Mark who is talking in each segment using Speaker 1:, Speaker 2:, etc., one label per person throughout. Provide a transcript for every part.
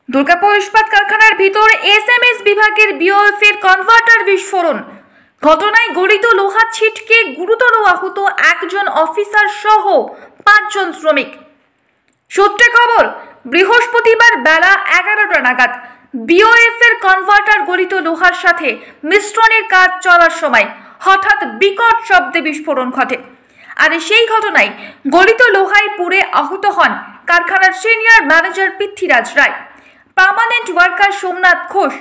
Speaker 1: দুর্গাপুর ইস্পাত কারখানার ভিতর এসএমএস বিভাগের বিওএফ এর কনভার্টার বিস্ফোরণ। ঘটনায় গলিত লোহা ছিটকে গুরুতর আহত একজন অফিসার সহ 5 জন শ্রমিক। সূত্রে খবর, বৃহস্পতিবার বেলা 11টা নাগাদ বিওএফ এর কনভার্টার গলিত লোহার সাথে মিশ্রণের কাজ চলার সময় হঠাৎ বিকট শব্দে বিস্ফোরণ ঘটে। আর সেই ঘটনায় গলিত লোহায় পুড়ে আহত হন কারখানার সিনিয়র ম্যানেজার পৃথ্বীরাজ রায়, পার্মানেন্ট ওয়ার্কার সোমনাথ ঘোষ,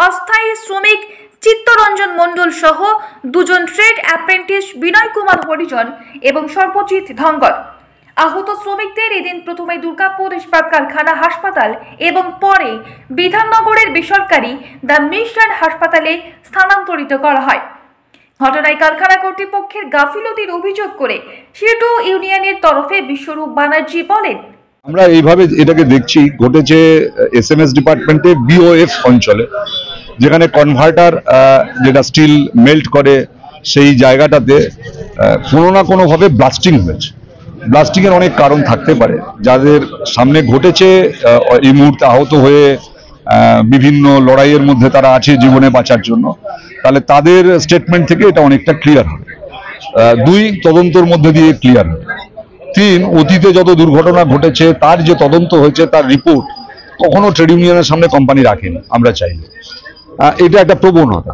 Speaker 1: অস্থায়ী শ্রমিক চিত্তরঞ্জন মণ্ডল সহ 2 জন ট্রেড অ্যাপ্রেন্টিস বিনয় কুমার হরিজন এবং সর্বজিৎ ধঙ্গর। আহত শ্রমিকদের এদিন প্রথমে দুর্গাপুর ইস্পাত কারখানা হাসপাতাল এবং পরে বিধাননগরের বেসরকারি দ্য মিশন হাসপাতালে স্থানান্তরিত করা হয়। ঘটনায় কারখানা কর্তৃপক্ষের গাফিলতির অভিযোগ করে সিটু ইউনিয়নের তরফে বিশ্বরূপ ব্যানার্জি বলেন,
Speaker 2: আমরা এইভাবে এটাকে দেখছি, ঘটেছে এসএমএস ডিপার্টমেন্টে বিওএফ অঞ্চলে, যেখানে কনভার্টার যেটা স্টিল মেল্ট করে সেই জায়গাটাতে কোনো না কোনোভাবে ব্লাস্টিং হয়েছে। ব্লাস্টিং এর অনেক কারণ থাকতে পারে, যাদের সামনে ঘটেছে এই মুহূর্তে আহত হয়ে বিভিন্ন লড়াইয়ের মধ্যে তারা আছে জীবনে বাঁচার জন্য, তাহলে তাদের স্টেটমেন্ট থেকে এটা অনেকটা ক্লিয়ার হবে। 2, তদন্তের মধ্যে দিয়ে ক্লিয়ার হবে। 3, অতীতে যত দুর্ঘটনা ঘটেছে তার যে তদন্ত হয়েছে তার রিপোর্ট কখনো ট্রেড ইউনিয়নের সামনে কোম্পানি রাখেনি। আমরা চাইলে এটা একটা প্রবণতা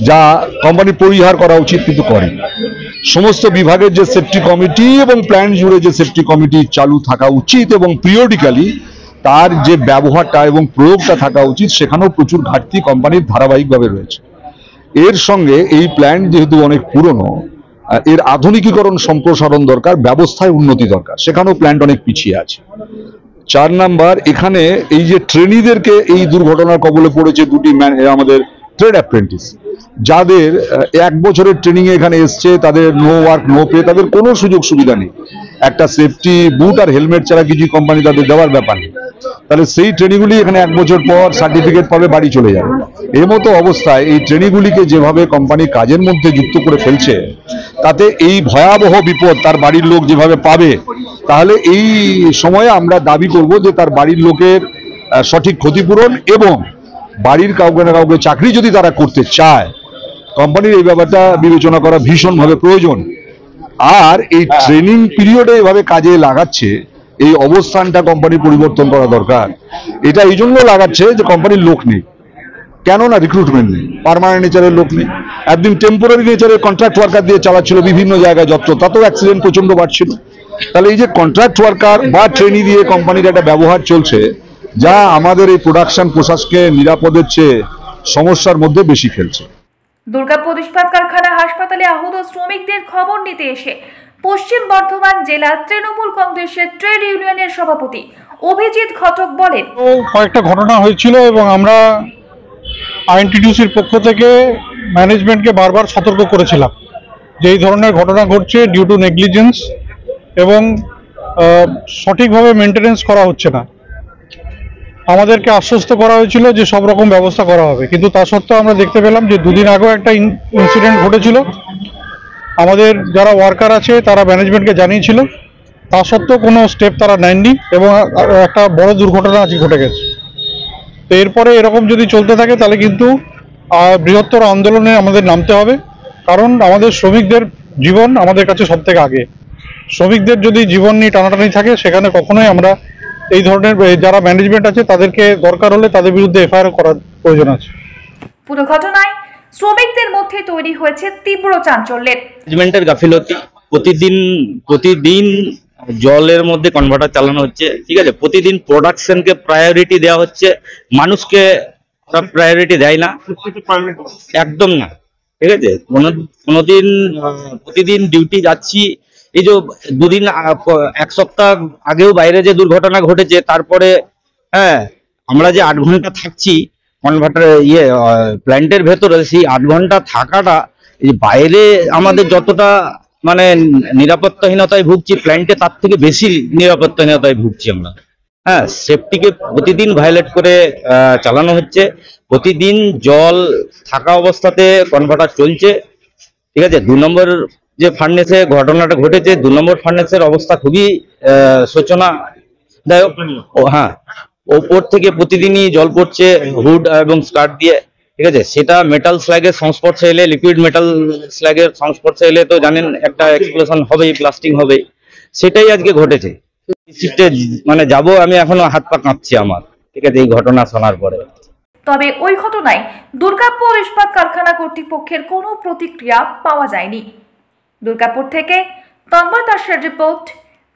Speaker 2: যা কোম্পানি পরিহার করা উচিত, কিন্তু করে। সমস্ত বিভাগের যে সেফটি কমিটি এবং প্ল্যান্ট জুড়ে যে সেফটি কমিটি চালু থাকা উচিত এবং পিরিয়ডিক্যালি তার যে ব্যবহারটা এবং প্রয়োগটা থাকা উচিত, সেখানেও প্রচুর ঘাটতি কোম্পানির ধারাবাহিকভাবে রয়েছে। এর সঙ্গে এই প্ল্যান্ট যেহেতু অনেক পুরনো, এর আধুনিকীকরণ সম্প্রসারণ দরকার, ব্যবস্থায় উন্নতি দরকার, সেখানেও প্ল্যান্ট অনেক পিছিয়ে আছে। 4 নাম্বার, এখানে এই যে ট্রেনিদেরকে এই দুর্ঘটনার কবলে পড়েছে 2টি আমাদের ট্রেড অ্যাপ্রেন্টিস, যাদের 1 বছরের ট্রেনিং এ এখানে এসছে, তাদের নো ওয়ার্ক নো পে, তাদের কোনো সুযোগ সুবিধা নেই। একটা সেফটি বুট আর হেলমেট ছাড়া কিছু কোম্পানি তাদের দেওয়ার ব্যাপার নেই। তাহলে সেই ট্রেনিগুলি এখানে 1 বছর পর সার্টিফিকেট পাবে, বাড়ি চলে যাবে। এর মতো অবস্থায় এই ট্রেনিগুলিকে যেভাবে কোম্পানি কাজের মধ্যে যুক্ত করে ফেলছে, তাতে এই ভয়াবহ বিপদ তার বাড়ির লোক যেভাবে পাবে, তাহলে এই সময়ে আমরা দাবি করব যে তার বাড়ির লোকের সঠিক ক্ষতিপূরণ এবং বাড়ির কাউকে না কাউকে চাকরি যদি তারা করতে চায়, কোম্পানির এই ব্যাপারটা বিবেচনা করা ভীষণভাবে প্রয়োজন। আর এই ট্রেনিং পিরিয়ডে এভাবে কাজে লাগাচ্ছে, এই অবস্থানটা কোম্পানি পরিবর্তন করা দরকার। এটা এই জন্য লাগাচ্ছে যে কোম্পানির লোক নেই, কেননা রিক্রুটমেন্ট নেই, পার্মানেন্ট নেচারের লোক নেই। একদিন টেম্পোরারি নেচারের কন্ট্রাক্ট ওয়ার্কার দিয়ে চালাচ্ছিল বিভিন্ন জায়গায় যত্র, তাতেও অ্যাক্সিডেন্ট প্রচন্ড বাড়ছিল। তাহলে এই যে কন্ট্রাক্ট ওয়ার্কার বা ট্রেনি দিয়ে কোম্পানির একটা ব্যবহার চলছে, যা আমাদের এই প্রোডাকশন প্রসেসকে নিরাপদের চেয়ে সমস্যার মধ্যে বেশি ফেলছে।
Speaker 1: দুর্গাপুর ইস্পাত কারখানা হাসপাতালে আহত শ্রমিকদের খবর নিতে এসে পশ্চিম বর্ধমান জেলা তৃণমূল কংগ্রেসের ট্রেড ইউনিয়নের সভাপতি অভিজিৎ ঘটক বলেন,
Speaker 3: কয়েকটা ঘটনা হয়েছিল এবং আমরা আইএনটিটিউসির পক্ষ থেকে ম্যানেজমেন্টকে বারবার সতর্ক করেছিলাম যে এই ধরনের ঘটনা ঘটছে ডিউ টু নেগলিজেন্স এবং সঠিকভাবে মেনটেনেন্স করা হচ্ছে না। আমাদেরকে আশ্বস্ত করা হয়েছিল যে সব রকম ব্যবস্থা করা হবে, কিন্তু তা সত্ত্বেও আমরা দেখতে পেলাম যে 2 দিন আগেও একটা ইনসিডেন্ট ঘটেছিল। আমাদের যারা ওয়ার্কার আছে তারা ম্যানেজমেন্টকে জানিয়েছিল, তা সত্ত্বেও কোনো স্টেপ তারা নেননি এবং একটা বড় দুর্ঘটনা আজকে ঘটে গেছে। তো এরপরে এরকম যদি চলতে থাকে তাহলে কিন্তু বৃহত্তর আন্দোলনে আমাদের নামতে হবে, কারণ আমাদের শ্রমিকদের জীবন আমাদের কাছে সব থেকে আগে। শ্রমিকদের যদি জীবন নিয়ে টানাটানি থাকে, সেখানে কখনোই আমরা এই ধরনের যারা ম্যানেজমেন্ট আছে তাদেরকে দরকার হলে তাদের বিরুদ্ধে এফআইআর করার প্রয়োজন আছে।
Speaker 1: পুরো ঘটনায় শ্রমিকদের মধ্যে তৈরি হয়েছে তীব্র চাঞ্চল্যের।
Speaker 4: ম্যানেজমেন্টের গাফিলতি, প্রতিদিন জলের মধ্যে কনভার্টার চালানো হচ্ছে, ঠিক আছে। প্রতিদিন প্রোডাকশনকে প্রায়োরিটি দেওয়া হচ্ছে, মানুষকে প্রায়োরিটি দেয় না, একদম না, ঠিক আছে। কোনোদিন প্রতিদিন ডিউটি যাচ্ছি, এই যে 2 দিন 1 সপ্তাহ আগেও বাইরে যে দুর্ঘটনা ঘটেছে, তারপরে আমরা যে 8 ঘন্টা থাকছি কনভার্টার প্ল্যান্টের ভেতরে, সেই 8 ঘন্টা থাকাটা বাইরে আমাদের যতটা মানে নিরাপত্তাহীনতায় ভুগছি, প্ল্যান্টে তার থেকে বেশি নিরাপত্তাহীনতায় ভুগছি আমরা। সেফটিকে প্রতিদিন ভায়োলেট করে চালানো হচ্ছে। প্রতিদিন জল থাকা অবস্থাতে কনভার্টার চলছে, ঠিক আছে। 2 নম্বর যে ফার্নেসে ঘটনাটা ঘটেছে, 2 নম্বর ফার্নেসের অবস্থা খুবই শোচনাদায়ক। ওপর থেকে প্রতিদিনই জল পড়ছে হুড এবং স্কার্ট দিয়ে, ঠিক আছে। সেটা মেটাল স্ল্যাগের সংস্পর্শে এলে, লিকুইড মেটাল স্ল্যাগের সংস্পর্শে এলে তো জানেন একটা এক্সপ্লোশন হবেই, ব্লাস্টিং হবেই। সেটাই আজকে ঘটেছে। শিফটে মানে যাব আমি, এখনো হাত পা কাঁপছে আমার, ঠিক আছে, এই ঘটনা শোনার পরে।
Speaker 1: তবে ওই ঘটনায় দুর্গাপুর ইস্পাত কারখানা কর্তৃপক্ষের কোনো প্রতিক্রিয়া পাওয়া যায়নি। দুর্গাপুর থেকে তন্ময় দাসের report,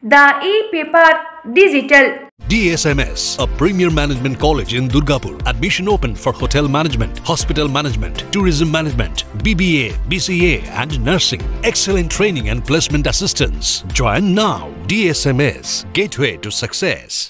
Speaker 1: the e-paper digital.
Speaker 5: DSMS, a premier management college in Durgapur. Admission open for hotel management, hospital management, tourism management, BBA, BCA and nursing. Excellent training and placement assistance. Join now. DSMS, gateway to success.